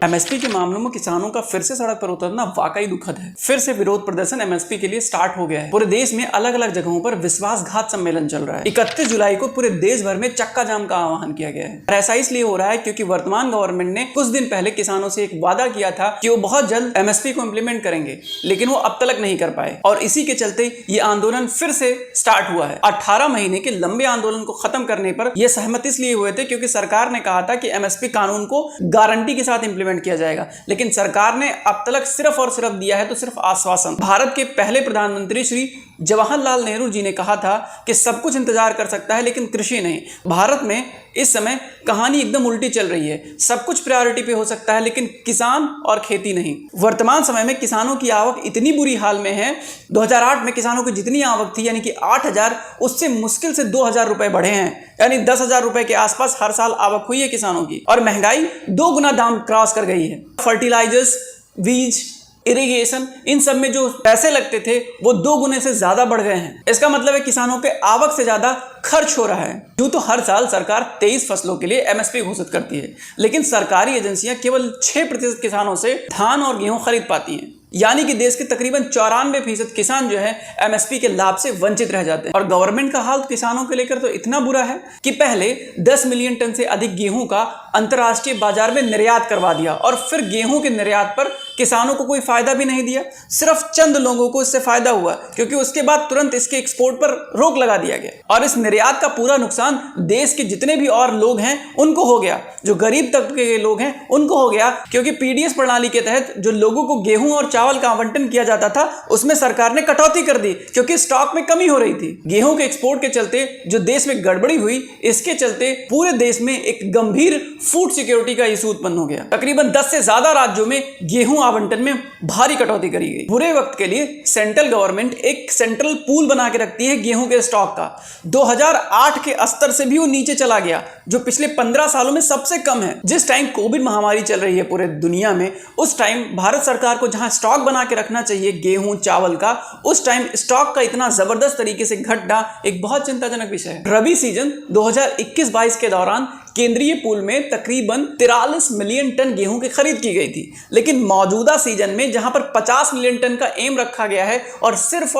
MSP के मामलों में किसानों का फिर से सड़क पर उतरना वाकई दुखद है। फिर से विरोध प्रदर्शन एमएसपी के लिए स्टार्ट हो गया है। पूरे देश में अलग अलग जगहों पर विश्वासघात सम्मेलन चल रहा है। 31 जुलाई को पूरे देश भर में चक्का जाम का आह्वान किया गया है। ऐसा इसलिए हो रहा है क्योंकि वर्तमान गवर्नमेंट ने कुछ दिन पहले किसानों से एक वादा किया था कि वो बहुत जल्द एमएसपी को इंप्लीमेंट करेंगे, लेकिन वो अब तक नहीं कर पाए और इसी के चलते ये आंदोलन फिर से स्टार्ट हुआ है। 18 महीने के लंबे आंदोलन को खत्म करने पर यह सहमत इसलिए हुए थे क्योंकि सरकार ने कहा था कि एमएसपी कानून को गारंटी के साथ इंप्लीमेंट किया जाएगा, लेकिन सरकार ने अब तक सिर्फ और सिर्फ दिया है तो सिर्फ आश्वासन। भारत के पहले प्रधानमंत्री श्री जवाहरलाल नेहरू जी ने कहा था कि सब कुछ इंतजार कर सकता है लेकिन कृषि नहीं। भारत में इस समय कहानी एकदम उल्टी चल रही है। सब कुछ प्रायोरिटी पे हो सकता है लेकिन किसान और खेती नहीं। वर्तमान समय में किसानों की आवक इतनी बुरी हाल में है, 2008 में किसानों की जितनी आवक थी यानी कि 8,000, उससे मुश्किल से 2,000 रुपए बढ़े हैं, यानी 10,000 रुपए के आसपास हर साल आवक हुई है किसानों की। और महंगाई 2 गुना दाम क्रॉस कर गई है। फर्टिलाइजर्स, बीज, इरिगेशन, इन सब में जो पैसे लगते थे वो 2 गुने से ज्यादा बढ़ गए हैं। इसका मतलब है किसानों के आवक से ज्यादा खर्च हो रहा है। यूं तो हर साल सरकार 23 फसलों के लिए एमएसपी घोषित करती है, लेकिन सरकारी एजेंसियां केवल 6% किसानों से धान और गेहूं खरीद पाती हैं, यानी कि देश के तकरीबन 94% किसान जो है एमएसपी के लाभ से वंचित रह जाते हैं। और गवर्नमेंट का हाल किसानों को लेकर तो इतना बुरा है कि पहले 10 मिलियन टन से अधिक गेहूं का अंतर्राष्ट्रीय बाजार में निर्यात करवा दिया और फिर गेहूं के निर्यात पर किसानों को कोई फायदा भी नहीं दिया। सिर्फ चंद लोगों को इससे फायदा हुआ क्योंकि उसके बाद तुरंत इसके एक्सपोर्ट पर रोक लगा दिया गया और इस निर्यात का पूरा नुकसान देश के जितने भी और लोग हैं उनको हो गया। जो गरीब तबके के लोग हैं उनको हो गया, क्योंकि पीडीएस प्रणाली के तहत जो लोगों को गेहूं और चावल का आवंटन किया जाता था उसमें सरकार ने कटौती कर दी क्योंकि स्टॉक में कमी हो रही थी। गेहूं के एक्सपोर्ट के चलते जो देश में गड़बड़ी हुई, इसके चलते पूरे देश में एक गंभीर फूड सिक्योरिटी का इशू उत्पन्न हो गया। तकरीबन 10 से ज्यादा राज्यों में गेहूं आवंटन में भारी कटौती करी गई। बुरे वक्त के लिए सेंट्रल गवर्नमेंट एक सेंट्रल पूल बना के रखती है गेहूं के स्टॉक का। 2008 के स्तर से भी वो नीचे चला गया, जो पिछले 15 सालों में सबसे कम है। जिस टाइम कोविड महामारी चल रही है पूरे दुनिया में, उस टाइम भारत सरकार को जहां स्टॉक बना के रखना चाहिए गेहूं चावल का, उस टाइम स्टॉक का इतना जबरदस्त तरीके से घटना एक बहुत चिंताजनक विषय है। रबी सीजन 2021-22 के दौरान केंद्रीय पूल में तकरीबन 43 मिलियन टन गेहूं की खरीद की गई थी, लेकिन मौजूदा सीजन में जहां पर 50 मिलियन टन का एम रखा गया है और सिर्फ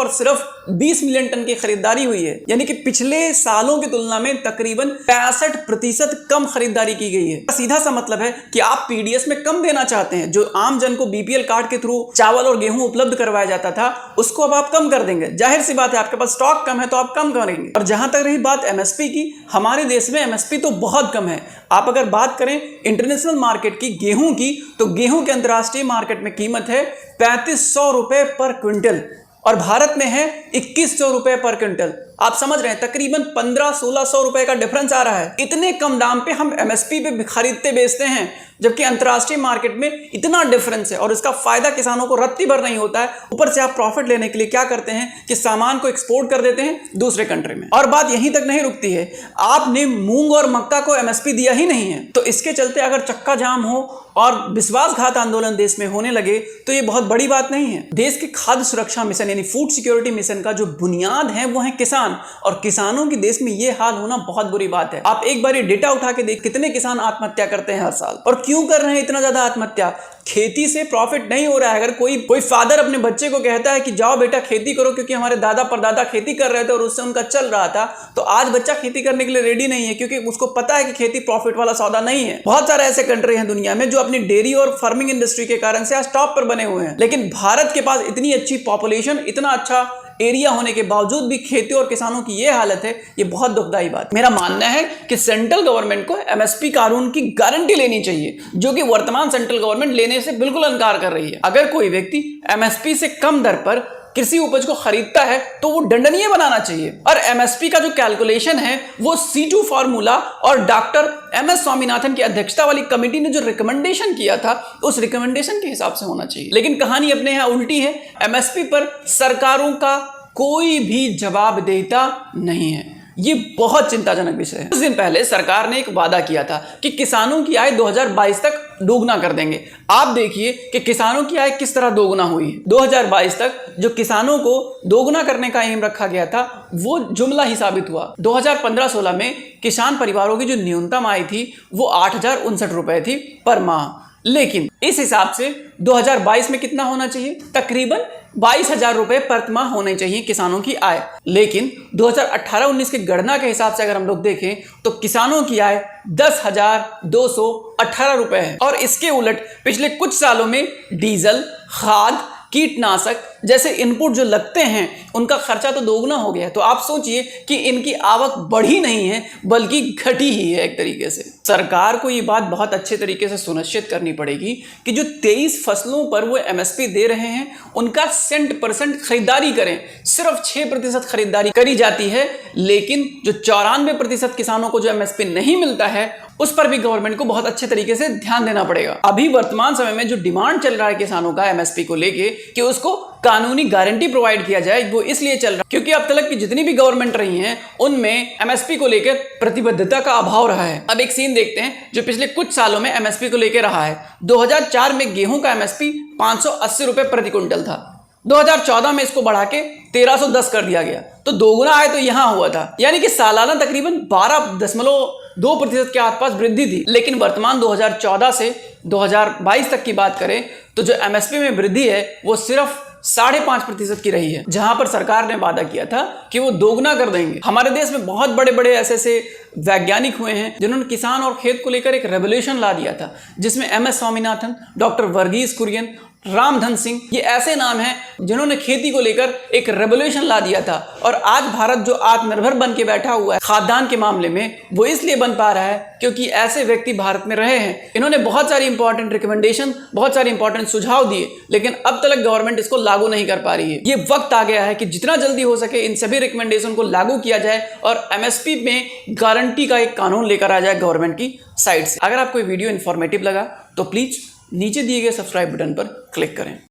20 मिलियन टन की खरीदारी हुई है, यानी कि पिछले सालों की तुलना में तकरीबन 65% कम खरीदारी की गई है। सीधा सा मतलब है कि आप पीडीएस में कम देना चाहते हैं। जो आम जन को बीपीएल कार्ड के थ्रू चावल और गेहूं उपलब्ध करवाया जाता था उसको अब आप कम कर देंगे। जाहिर सी बात है, आपके पास स्टॉक कम है तो आप कम करेंगे। और जहां तक रही बात एमएसपी की, हमारे देश में एमएसपी तो बहुत कम है। आप अगर बात करें इंटरनेशनल मार्केट की गेहूं की, तो गेहूं के अंतर्राष्ट्रीय मार्केट में कीमत है 3500 रुपए पर क्विंटल और भारत में है 2100 रुपए पर क्विंटल। आप समझ रहे हैं, तकरीबन 1500-1600 रुपए का डिफरेंस आ रहा है। इतने कम दाम पे हम एमएसपी पे खरीदते बेचते हैं, जबकि अंतर्राष्ट्रीय मार्केट में इतना डिफरेंस है और इसका फायदा किसानों को रत्ती भर नहीं होता है। ऊपर से आप प्रॉफिट लेने के लिए क्या करते हैं कि सामान को एक्सपोर्ट कर देते हैं दूसरे कंट्री में। और बात यहीं तक नहीं रुकती है, आपने मूंग और मक्का को एमएसपी दिया ही नहीं है, तो इसके चलते अगर चक्का जाम हो और विश्वासघात आंदोलन देश में होने लगे तो ये बहुत बड़ी बात नहीं है। देश के खाद्य सुरक्षा मिशन यानी फूड सिक्योरिटी मिशन का जो बुनियाद है वो है किसान, और किसानों की देश में ये हाल होना बहुत बुरी बात है। आप एक बार ये डेटा उठा के देख, कितने किसान आत्महत्या करते हैं हर साल, और क्यों कर रहे हैं इतना ज्यादा आत्महत्या? खेती से प्रॉफिट नहीं हो रहा है। अगर कोई फादर अपने बच्चे को कहता है कि जाओ बेटा खेती करो क्योंकि हमारे दादा परदादा खेती कर रहे थे और उससे उनका चल रहा था, तो आज बच्चा खेती करने के लिए रेडी नहीं है क्योंकि उसको पता है कि खेती प्रॉफिट वाला सौदा नहीं है। बहुत सारे ऐसे कंट्री हैं दुनिया में जो अपनी डेयरी और फार्मिंग इंडस्ट्री के कारण से आज टॉप पर बने हुए हैं, लेकिन भारत के पास इतनी अच्छी पॉपुलेशन, इतना अच्छा एरिया होने के बावजूद भी खेती और किसानों की ये हालत है। ये बहुत दुखदाई बात। मेरा मानना है कि सेंट्रल गवर्नमेंट को एमएसपी कानून की गारंटी लेनी चाहिए, जो कि वर्तमान सेंट्रल गवर्नमेंट लेने से बिल्कुल इनकार कर रही है। अगर कोई व्यक्ति एमएसपी से कम दर पर कृषि उपज को खरीदता है तो वो दंडनीय बनाना चाहिए। और एमएसपी का जो कैलकुलेशन है वो C2 फार्मूला और डॉक्टर MS स्वामीनाथन की अध्यक्षता वाली कमेटी ने जो रिकमेंडेशन किया था उस रिकमेंडेशन के हिसाब से होना चाहिए। लेकिन कहानी अपने यहां उल्टी है। एमएसपी पर सरकारों का कोई भी जवाबदेहिता नहीं है। ये बहुत चिंताजनक विषय है। कुछ दिन पहले सरकार ने एक वादा किया था कि किसानों की आय 2022 तक दोगुना कर देंगे। आप देखिए कि किसानों की आय किस तरह दोगुना हुई। 2022 तक जो किसानों को दोगुना करने का एम रखा गया था वो जुमला ही साबित हुआ। 2015-16 में किसान परिवारों की जो न्यूनतम आय थी वो 8,059 रुपए थी पर माह। लेकिन इस हिसाब से 2022 में कितना होना चाहिए? तकरीबन 22,000 रुपए प्रतिमाह होने चाहिए किसानों की आय। लेकिन 2018-19 की गणना के हिसाब से अगर हम लोग देखें तो किसानों की आय 10,218 रुपए है। और इसके उलट पिछले कुछ सालों में डीजल, खाद, कीटनाशक जैसे इनपुट जो लगते हैं उनका खर्चा तो दोगुना हो गया है। तो आप सोचिए कि इनकी आवक बढ़ी नहीं है बल्कि घटी ही है। एक तरीके से सरकार को ये बात बहुत अच्छे तरीके से सुनिश्चित करनी पड़ेगी कि जो 23 फसलों पर वो एमएसपी दे रहे हैं उनका 100% खरीदारी करें। सिर्फ 6% खरीदारी करी जाती है, लेकिन जो 94% किसानों को जो एमएसपी नहीं मिलता है उस पर भी गवर्नमेंट को बहुत अच्छे तरीके से ध्यान देना पड़ेगा। अभी वर्तमान समय में जो डिमांड चल रहा है किसानों का एमएसपी को लेके कि उसको कानूनी गारंटी प्रोवाइड किया जाए, वो इसलिए चल रहा है क्योंकि अब तक की जितनी भी गवर्नमेंट रही हैं उनमें एमएसपी को लेकर प्रतिबद्धता का अभाव रहा है। अब एक सीन देखते हैं जो पिछले कुछ सालों में एमएसपी को लेकर रहा है। 2004 में गेहूं का एमएसपी 580 रुपए प्रति क्विंटल था। 2014 में इसको बढ़ा के 1310 कर दिया गया, तो दोगुना आय तो यहां हुआ था, यानी कि सालाना तकरीबन 12.2% के आसपास वृद्धि थी। लेकिन वर्तमान 2014 से 2022 तक की बात करें तो जो एमएसपी में वृद्धि है वो सिर्फ 5.5% की रही है, जहां पर सरकार ने वादा किया था कि वो दोगुना कर देंगे। हमारे देश में बहुत बड़े बड़े ऐसे वैज्ञानिक हुए हैं जिन्होंने किसान और खेत को लेकर एक रेवोल्यूशन ला दिया था, जिसमें एमएस स्वामीनाथन, डॉक्टर वर्गीस कुरियन, रामधन सिंह, ये ऐसे नाम हैं जिन्होंने खेती को लेकर एक रेवोल्यूशन ला दिया था। और आज भारत जो आत्मनिर्भर बन के बैठा हुआ है खाद्यान्न के मामले में, वो इसलिए बन पा रहा है क्योंकि ऐसे व्यक्ति भारत में रहे हैं। इन्होंने बहुत सारी इंपॉर्टेंट रिकमेंडेशन, बहुत सारे इंपॉर्टेंट सुझाव दिए, लेकिन अब तक गवर्नमेंट इसको लागू नहीं कर पा रही है। ये वक्त आ गया है कि जितना जल्दी हो सके इन सभी रिकमेंडेशन को लागू किया जाए और एमएसपी में गारंटी का एक कानून लेकर आ जाए गवर्नमेंट की साइड से। अगर आपको वीडियो इन्फॉर्मेटिव लगा तो प्लीज नीचे दिए गए सब्सक्राइब बटन पर क्लिक करें।